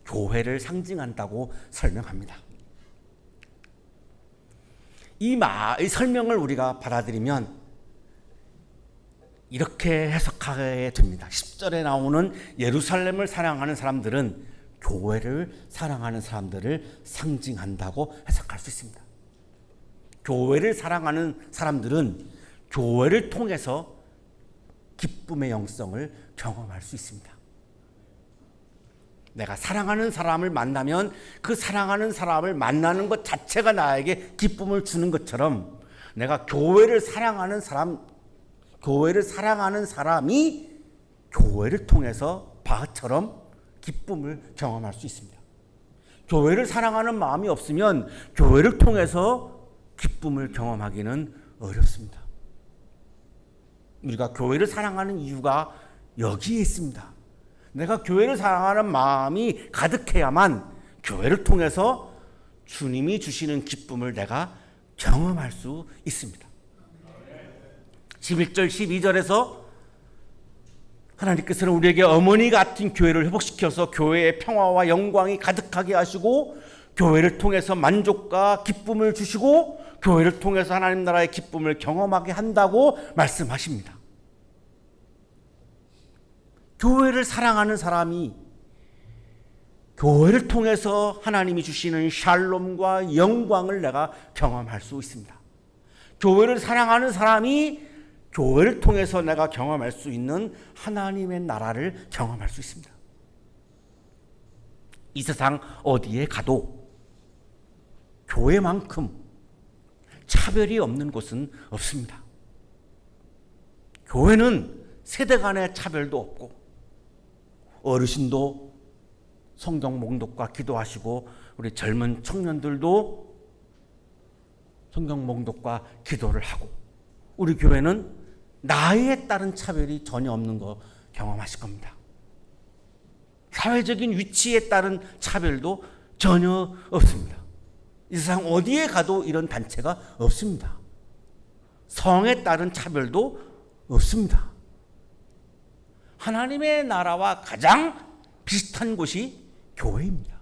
교회를 상징한다고 설명합니다. 이 설명을 우리가 받아들이면 이렇게 해석하게 됩니다. 10절에 나오는 예루살렘을 사랑하는 사람들은 교회를 사랑하는 사람들을 상징한다고 해석할 수 있습니다. 교회를 사랑하는 사람들은 교회를 통해서 기쁨의 영성을 경험할 수 있습니다. 내가 사랑하는 사람을 만나면 그 사랑하는 사람을 만나는 것 자체가 나에게 기쁨을 주는 것처럼 내가 교회를 사랑하는 사람이 교회를 통해서 바처럼 기쁨을 경험할 수 있습니다. 교회를 사랑하는 마음이 없으면 교회를 통해서 기쁨을 경험하기는 어렵습니다. 우리가 교회를 사랑하는 이유가 여기에 있습니다. 내가 교회를 사랑하는 마음이 가득해야만 교회를 통해서 주님이 주시는 기쁨을 내가 경험할 수 있습니다. 11절 12절에서 하나님께서는 우리에게 어머니 같은 교회를 회복시켜서 교회의 평화와 영광이 가득하게 하시고 교회를 통해서 만족과 기쁨을 주시고 교회를 통해서 하나님 나라의 기쁨을 경험하게 한다고 말씀하십니다. 교회를 사랑하는 사람이 교회를 통해서 하나님이 주시는 샬롬과 영광을 내가 경험할 수 있습니다. 교회를 사랑하는 사람이 교회를 통해서 내가 경험할 수 있는 하나님의 나라를 경험할 수 있습니다. 이 세상 어디에 가도 교회만큼 차별이 없는 곳은 없습니다. 교회는 세대 간의 차별도 없고 어르신도 성경 봉독과 기도하시고 우리 젊은 청년들도 성경 봉독과 기도를 하고 우리 교회는 나이에 따른 차별이 전혀 없는 거 경험하실 겁니다. 사회적인 위치에 따른 차별도 전혀 없습니다. 이 세상 어디에 가도 이런 단체가 없습니다. 성에 따른 차별도 없습니다. 하나님의 나라와 가장 비슷한 곳이 교회입니다.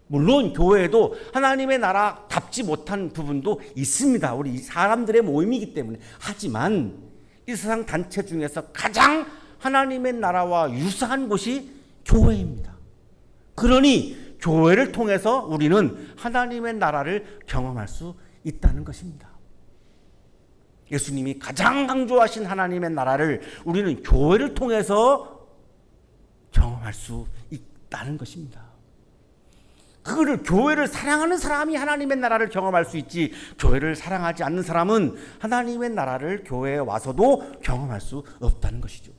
물론 교회에도 하나님의 나라답지 못한 부분도 있습니다. 우리 사람들의 모임이기 때문에. 하지만 이 세상 단체 중에서 가장 하나님의 나라와 유사한 곳이 교회입니다. 그러니 교회를 통해서 우리는 하나님의 나라를 경험할 수 있다는 것입니다. 예수님이 가장 강조하신 하나님의 나라를 우리는 교회를 통해서 경험할 수 있다는 것입니다. 그거를 교회를 사랑하는 사람이 하나님의 나라를 경험할 수 있지 교회를 사랑하지 않는 사람은 하나님의 나라를 교회에 와서도 경험할 수 없다는 것이죠.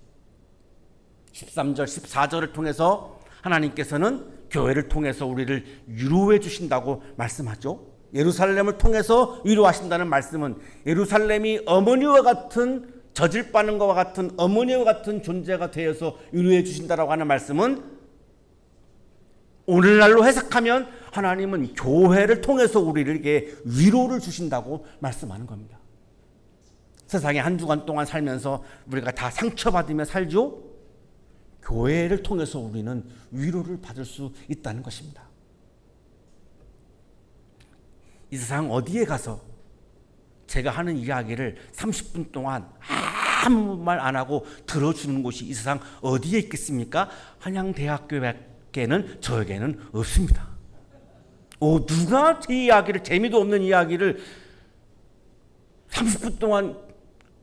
13절 14절을 통해서 하나님께서는 교회를 통해서 우리를 위로해 주신다고 말씀하죠. 예루살렘을 통해서 위로하신다는 말씀은 예루살렘이 어머니와 같은 저질바는 것과 같은 어머니와 같은 존재가 되어서 위로해 주신다라고 하는 말씀은 오늘날로 해석하면 하나님은 교회를 통해서 우리에게 위로를 주신다고 말씀하는 겁니다. 세상에 한 주간 동안 살면서 우리가 다 상처받으며 살죠? 교회를 통해서 우리는 위로를 받을 수 있다는 것입니다. 이 세상 어디에 가서 제가 하는 이야기를 30분 동안 아무 말 안 하고 들어주는 곳이 이 세상 어디에 있겠습니까? 한양대학교에는 저에게는 없습니다. 누가 제 이야기를 재미도 없는 이야기를 30분 동안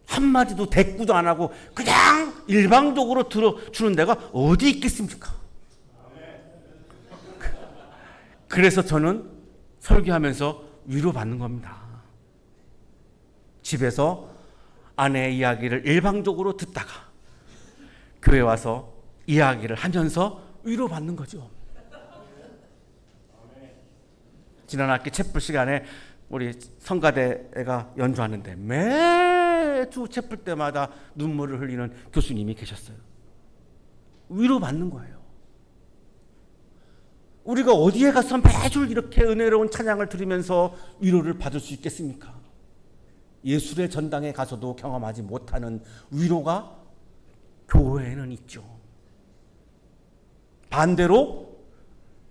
한마디도 대꾸도 안 하고 그냥 일방적으로 들어주는 데가 어디 있겠습니까? 그래서 저는 설교하면서 위로받는 겁니다. 집에서 아내의 이야기를 일방적으로 듣다가 교회 와서 이야기를 하면서 위로받는 거죠. 지난 학기 채플 시간에 우리 성가대가 연주하는데 매주 채플 때마다 눈물을 흘리는 교수님이 계셨어요. 위로받는 거예요. 우리가 어디에 가서 매주 이렇게 은혜로운 찬양을 들으면서 위로를 받을 수 있겠습니까? 예술의 전당에 가서도 경험하지 못하는 위로가 교회에는 있죠. 반대로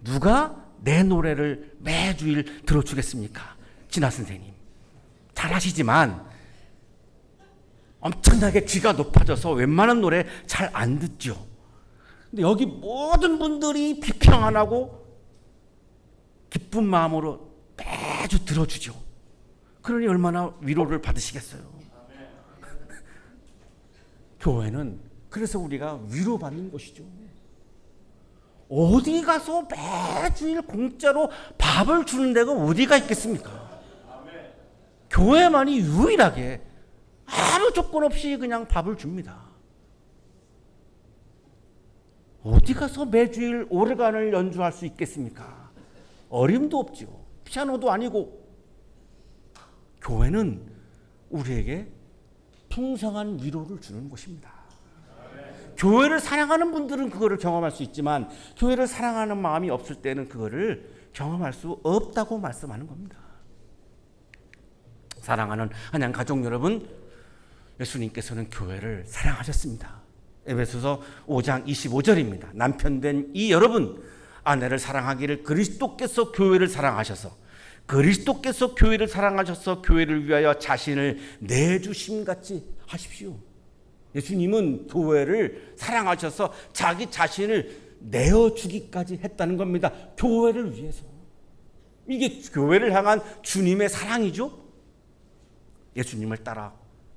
누가 내 노래를 매주일 들어주겠습니까? 진아 선생님 잘하시지만 엄청나게 귀가 높아져서 웬만한 노래 잘 안 듣죠. 근데 여기 모든 분들이 비평 안 하고 기쁜 마음으로 매주 들어주죠. 그러니 얼마나 위로를 받으시겠어요. 교회는 그래서 우리가 위로받는 곳이죠. 어디 가서 매주일 공짜로 밥을 주는 데가 어디가 있겠습니까? 교회만이 유일하게 아무 조건 없이 그냥 밥을 줍니다. 어디 가서 매주일 오르간을 연주할 수 있겠습니까? 어림도 없지요. 피아노도 아니고. 교회는 우리에게 풍성한 위로를 주는 곳입니다. 교회를 사랑하는 분들은 그거를 경험할 수 있지만 교회를 사랑하는 마음이 없을 때는 그거를 경험할 수 없다고 말씀하는 겁니다. 사랑하는 한양 가족 여러분, 예수님께서는 교회를 사랑하셨습니다. 에베소서 5장 25절입니다. 남편된 이 여러분, 아내를 사랑하기를 그리스도께서 교회를 사랑하셔서 그리스도께서 교회를 사랑하셔서 교회를 위하여 자신을 내주심같이 하십시오. 예수님은 교회를 사랑하셔서 자기 자신을 내어주기까지 했다는 겁니다. 교회를 위해서. 이게 교회를 향한 주님의 사랑이죠. 예수님을 따라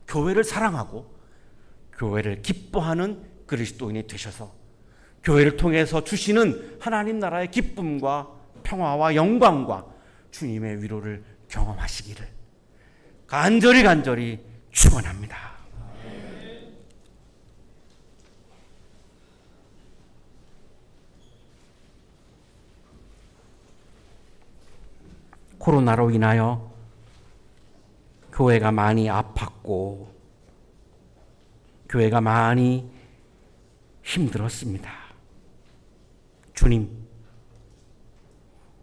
교회를 사랑하고 교회를 기뻐하는 그리스도인이 되셔서 교회를 통해서 주시는 하나님 나라의 기쁨과 평화와 영광과 주님의 위로를 경험하시기를 간절히 축원합니다. 코로나로 인하여 교회가 많이 아팠고 교회가 많이 힘들었습니다. 주님,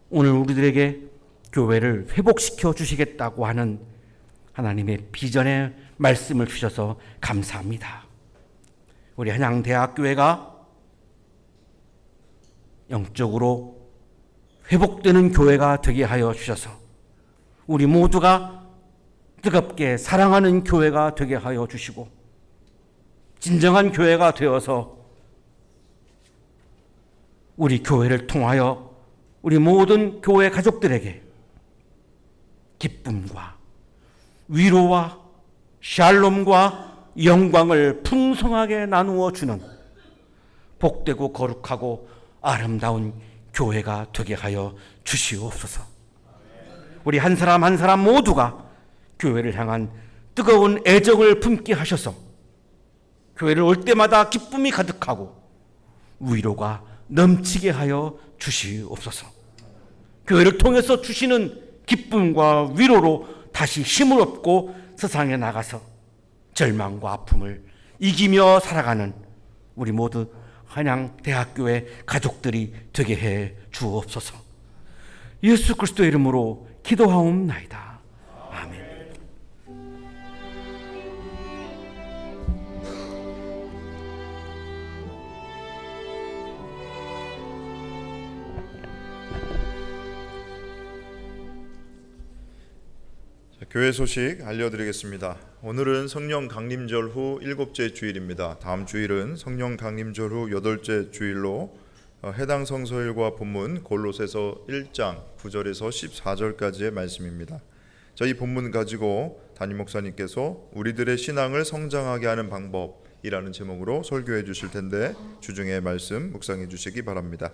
오늘 우리들에게 교회를 회복시켜 주시겠다고 하는 하나님의 비전의 말씀을 주셔서 감사합니다. 우리 한양대학교회가 영적으로 회복되는 교회가 되게 하여 주셔서 우리 모두가 뜨겁게 사랑하는 교회가 되게 하여 주시고 진정한 교회가 되어서 우리 교회를 통하여 우리 모든 교회 가족들에게 기쁨과 위로와 샬롬과 영광을 풍성하게 나누어 주는 복되고 거룩하고 아름다운 교회가 되게 하여 주시옵소서. 우리 한 사람 한 사람 모두가 교회를 향한 뜨거운 애정을 품게 하셔서 교회를 올 때마다 기쁨이 가득하고 위로가 넘치게 하여 주시옵소서. 교회를 통해서 주시는 기쁨과 위로로 다시 힘을 얻고 세상에 나가서 절망과 아픔을 이기며 살아가는 우리 모두 한양대학교의 가족들이 되게 해 주옵소서. 예수 그리스도의 이름으로 기도하옵나이다. 아멘. 교회 소식 알려드리겠습니다. 오늘은 성령 강림절 후 7째 주일입니다. 다음 주일은 성령 강림절 후 8째 주일로 해당 성서일과 본문 골로새서 1장 9절에서 14절까지의 말씀입니다. 이 본문 가지고 담임 목사님께서 우리들의 신앙을 성장하게 하는 방법이라는 제목으로 설교해 주실 텐데 주중에 말씀 묵상해 주시기 바랍니다.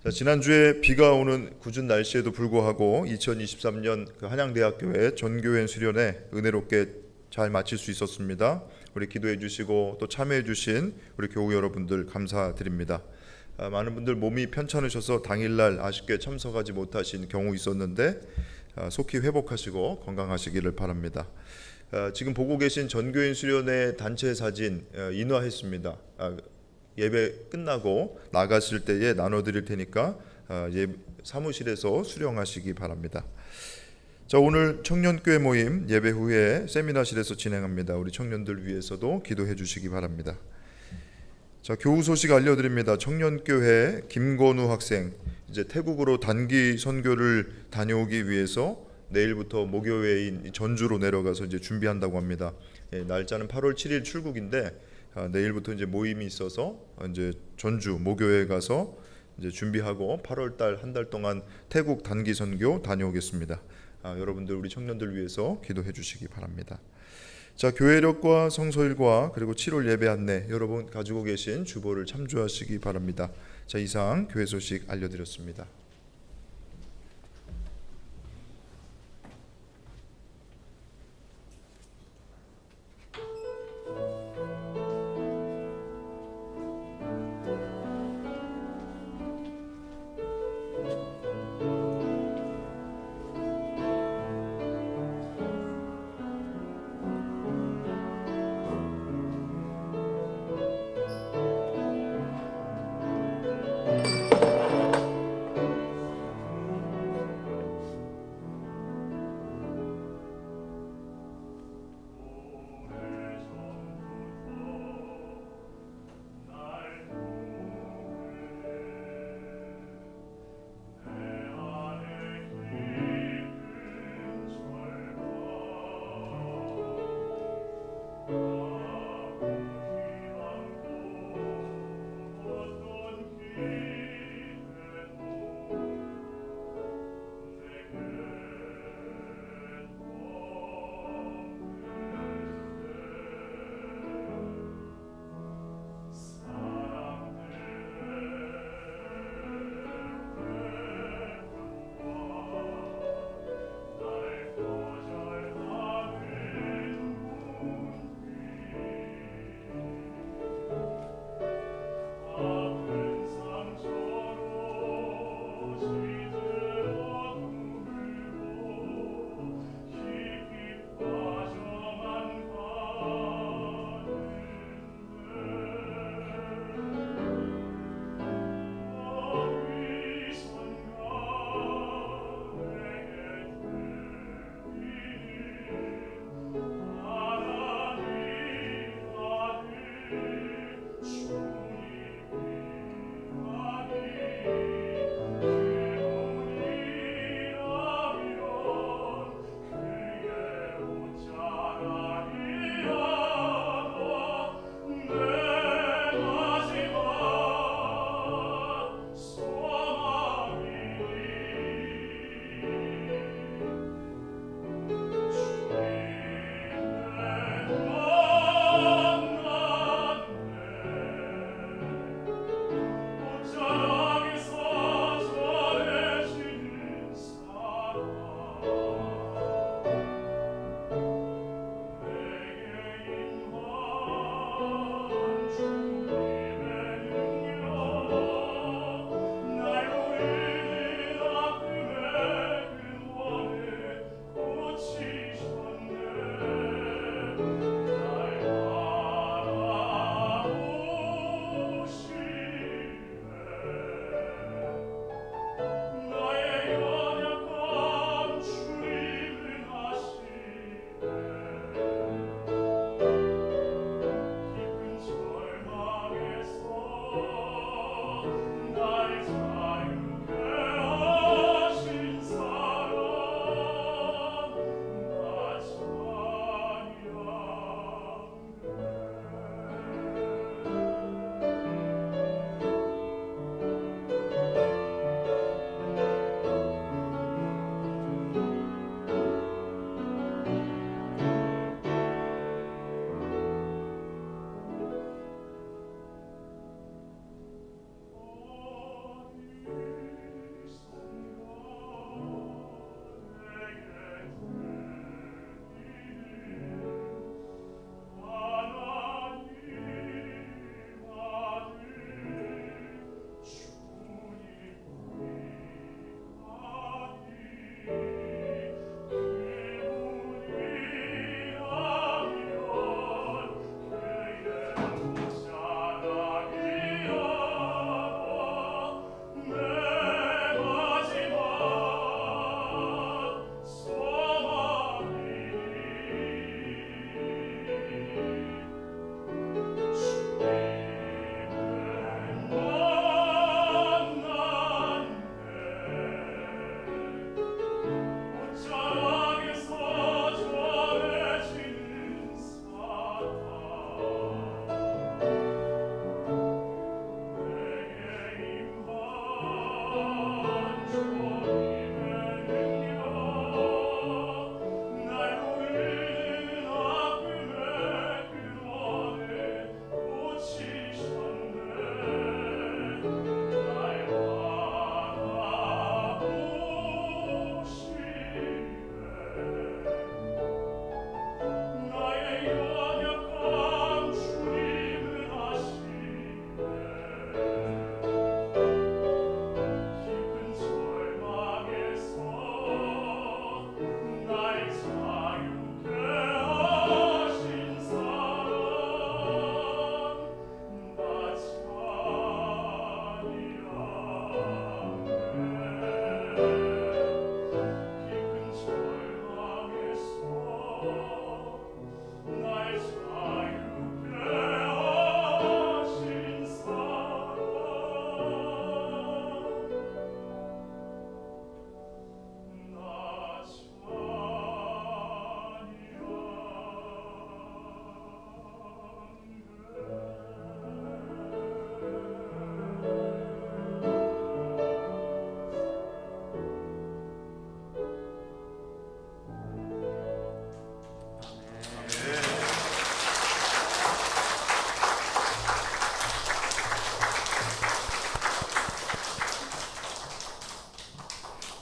지난주에 비가 오는 궂은 날씨에도 불구하고 2023년 한양대학교의 전교회 수련회 은혜롭게 잘 마칠 수 있었습니다. 우리 기도해 주시고 또 참여해 주신 우리 교우 여러분들 감사드립니다. 많은 분들 몸이 편찮으셔서 당일날 아쉽게 참석하지 못하신 경우 있었는데 속히 회복하시고 건강하시기를 바랍니다. 지금 보고 계신 전교인 수련회 단체 사진 인화했습니다. 예배 끝나고 나가실 때에 나눠드릴 테니까 사무실에서 수령하시기 바랍니다. 오늘 청년교회 모임 예배 후에 세미나실에서 진행합니다. 우리 청년들 위해서도 기도해 주시기 바랍니다. 교우 소식 알려드립니다. 청년교회 김건우 학생 이제 태국으로 단기 선교를 다녀오기 위해서 내일부터 모교회인 전주로 내려가서 이제 준비한다고 합니다. 날짜는 8월 7일 출국인데 내일부터 이제 모임이 있어서 이제 전주 모교회에 가서 이제 준비하고 8월 달 한 달 동안 태국 단기 선교 다녀오겠습니다. 여러분들 우리 청년들 위해서 기도해 주시기 바랍니다. 자, 교회력과 성소일과 그리고 7월 예배 안내 여러분 가지고 계신 주보를 참조하시기 바랍니다. 자, 이상 교회 소식 알려드렸습니다.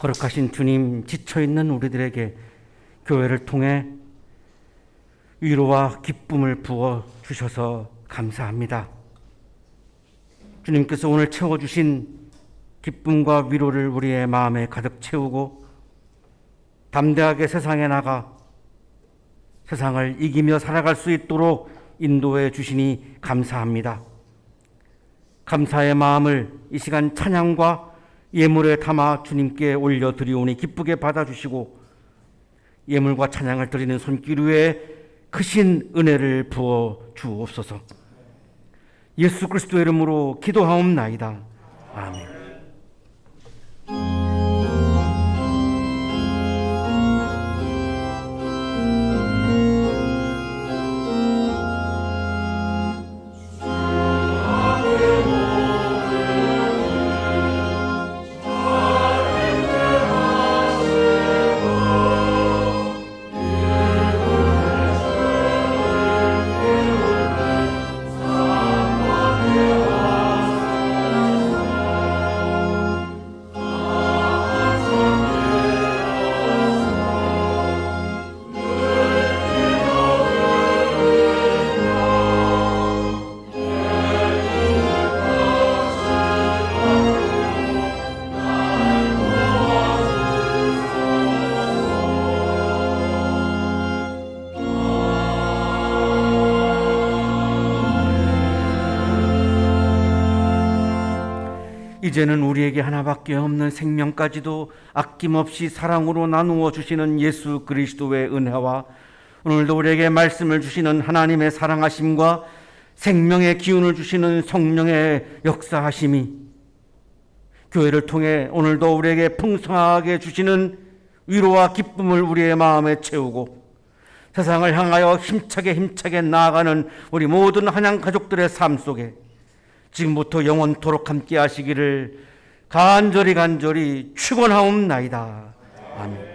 거룩하신 주님, 지쳐있는 우리들에게 교회를 통해 위로와 기쁨을 부어 주셔서 감사합니다. 주님께서 오늘 채워주신 기쁨과 위로를 우리의 마음에 가득 채우고 담대하게 세상에 나가 세상을 이기며 살아갈 수 있도록 인도해 주시니 감사합니다. 감사의 마음을 이 시간 찬양과 예물에 담아 주님께 올려드리오니 기쁘게 받아주시고 예물과 찬양을 드리는 손길 위에 크신 은혜를 부어 주옵소서. 예수 그리스도의 이름으로 기도하옵나이다. 아멘. 이제는 우리에게 하나밖에 없는 생명까지도 아낌없이 사랑으로 나누어 주시는 예수 그리스도의 은혜와 오늘도 우리에게 말씀을 주시는 하나님의 사랑하심과 생명의 기운을 주시는 성령의 역사하심이 교회를 통해 오늘도 우리에게 풍성하게 주시는 위로와 기쁨을 우리의 마음에 채우고 세상을 향하여 힘차게 나아가는 우리 모든 한양 가족들의 삶 속에 지금부터 영원토록 함께 하시기를 간절히 축원하옵나이다. 아멘.